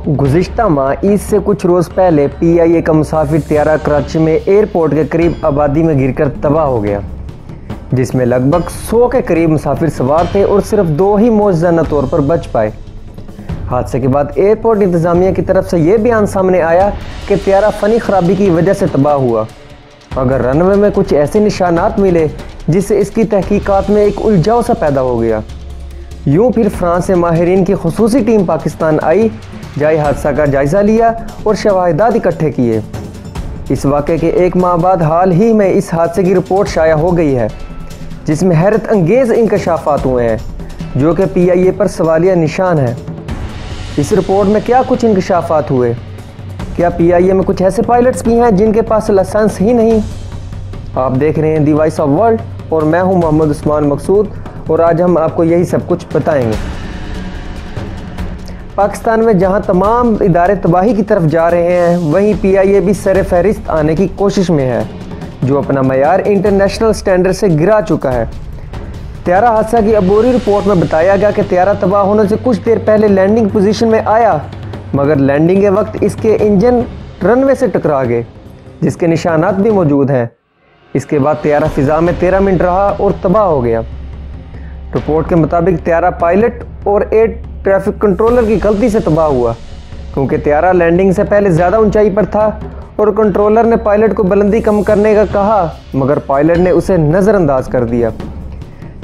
गुज़िश्ता माह ईद से कुछ रोज़ पहले PIA का मुसाफिर त्यारा कराची में एयरपोर्ट के करीब आबादी में गिरकर तबाह हो गया, जिसमें लगभग 100 के करीब मुसाफिर सवार थे और सिर्फ 2 ही मौजूदा तौर पर बच पाए। हादसे के बाद एयरपोर्ट इंतज़ामिया की तरफ से यह बयान सामने आया कि त्यारा फ़नी खराबी की वजह से तबाह हुआ। अगर रनवे में कुछ ऐसे निशानात मिले जिससे इसकी तहकीकात में एक उलझाव सा पैदा हो गया। यूँ फिर फ्रांस से माहिरीन की खुसूसी टीम पाकिस्तान आई, जाए हादसा का जायज़ा लिया और शवाहिदात इकट्ठे किए। इस वाक़े के 1 माह बाद हाल ही में इस हादसे की रिपोर्ट शाया हो गई है, जिसमें हैरत अंगेज़ इंकशाफात हुए हैं जो कि PIA पर सवालिया निशान है। इस रिपोर्ट में क्या कुछ इंकशाफात हुए? क्या PIA में कुछ ऐसे पायलट्स भी हैं जिनके पास लाइसेंस ही नहीं? आप देख रहे हैं दी वॉइस ऑफ वर्ल्ड और मैं हूं मोहम्मद उस्मान मकसूद और आज हम आपको यही सब कुछ बताएंगे। पाकिस्तान में जहां तमाम इदारे तबाही की तरफ जा रहे हैं, वहीं PIA भी सर फहरिस्त आने की कोशिश में है, जो अपना मयार इंटरनेशनल स्टैंडर्ड से गिरा चुका है। त्यारा हादसा की अबूरी रिपोर्ट में बताया गया कि त्यारा तबाह होने से कुछ देर पहले लैंडिंग पोजीशन में आया, मगर लैंडिंग के वक्त इसके इंजन रनवे से टकरा गए, जिसके निशानात भी मौजूद हैं। इसके बाद त्यारा फ़िज़ा में 13 मिनट रहा और तबाह हो गया। रिपोर्ट के मुताबिक त्यारा पायलट और एयर ट्रैफिक कंट्रोलर की गलती से तबाह हुआ, क्योंकि त्यारा लैंडिंग से पहले ज़्यादा ऊंचाई पर था और कंट्रोलर ने पायलट को बुलंदी कम करने का कहा, मगर पायलट ने उसे नज़रअंदाज कर दिया।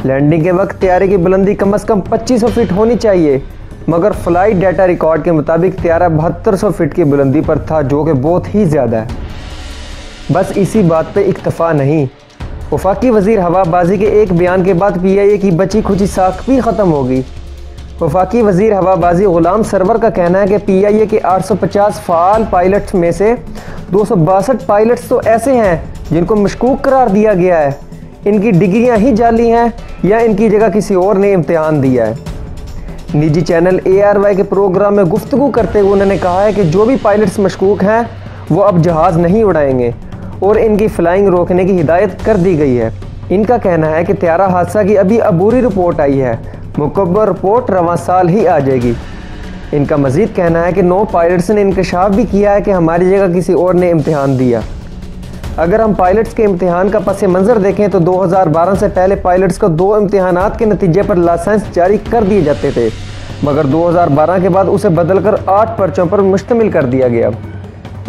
लैंडिंग के वक्त त्यारे की बुलंदी कम से कम 2500 फीट होनी चाहिए, मगर फ्लाइट डाटा रिकॉर्ड के मुताबिक त्यारा 7200 फीट की बुलंदी पर था, जो कि बहुत ही ज़्यादा है। बस इसी बात पे इक्तफ़ा नहीं, वफाकी वज़ीर हवाबाजी के एक बयान के बाद PIA की बची खुची साख भी ख़त्म होगी। वफाकी वज़ीर हवाबाजी ग़ुलाम सरवर का कहना है कि PIA के 850 फ़ाल पायलट्स में से 262 पायलट्स तो ऐसे हैं जिनको मशकूक करार दिया गया है। इनकी डिग्रियां ही जाली हैं या इनकी जगह किसी और ने इम्तिहान दिया है। निजी चैनल ARY के प्रोग्राम में गुफ्तगू करते हुए उन्होंने कहा है कि जो भी पायलट्स मशकूक हैं वो अब जहाज़ नहीं उड़ाएंगे और इनकी फ़्लाइंग रोकने की हिदायत कर दी गई है। इनका कहना है कि त्यारा हादसा की अभी अबूरी रिपोर्ट आई है, मुकम्मल रिपोर्ट रवां साल ही आ जाएगी। इनका मज़ीद कहना है कि 9 पायलट्स ने इंकशाफ भी किया है कि हमारी जगह किसी और ने इम्तिहान दिया। अगर हम पायलट्स के इम्तिहान का पस मंज़र देखें तो 2012 से पहले पायलट्स को 2 इम्तिहानात के नतीजे पर लाइसेंस जारी कर दिए जाते थे, मगर 2012 के बाद उसे बदलकर 8 पर्चों पर मुश्तमिल कर दिया गया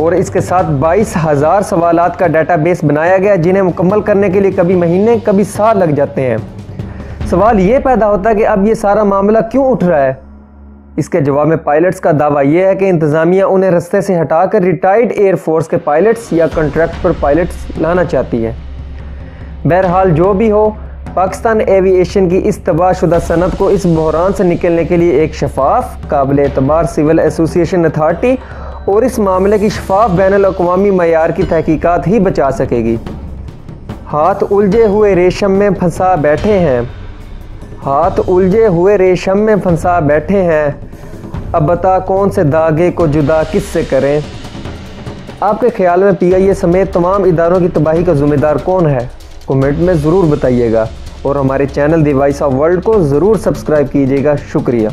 और इसके साथ 22,000 सवालात का डाटाबेस बनाया गया, जिन्हें मुकम्मल करने के लिए कभी महीने कभी साल लग जाते हैं। सवाल ये पैदा होता है कि अब ये सारा मामला क्यों उठ रहा है? इसके जवाब में पायलट्स का दावा यह है कि इंतज़ामिया उन्हें रास्ते से हटाकर रिटायर्ड एयरफोर्स के पायलट्स या कॉन्ट्रैक्ट पर पायलट्स लाना चाहती है। बहरहाल जो भी हो, पाकिस्तान एविएशन की इस तबाहशुदा सनत को इस बहरान से निकलने के लिए एक शफाफ, काबिल एतबार सिविल एसोसिएशन अथॉरिटी और इस मामले की शफाफ बैनुल-अक़वामी मयार की तहकीकात ही बचा सकेगी। हाथ उलझे हुए रेशम में फंसा बैठे हैं, हाथ उलझे हुए रेशम में फंसा बैठे हैं, अब बता कौन से धागे को जुदा किससे करें? आपके ख्याल में PIA समेत तमाम इदारों की तबाही का ज़िम्मेदार कौन है? कमेंट में ज़रूर बताइएगा और हमारे channel the voice of world को ज़रूर सब्सक्राइब कीजिएगा। शुक्रिया।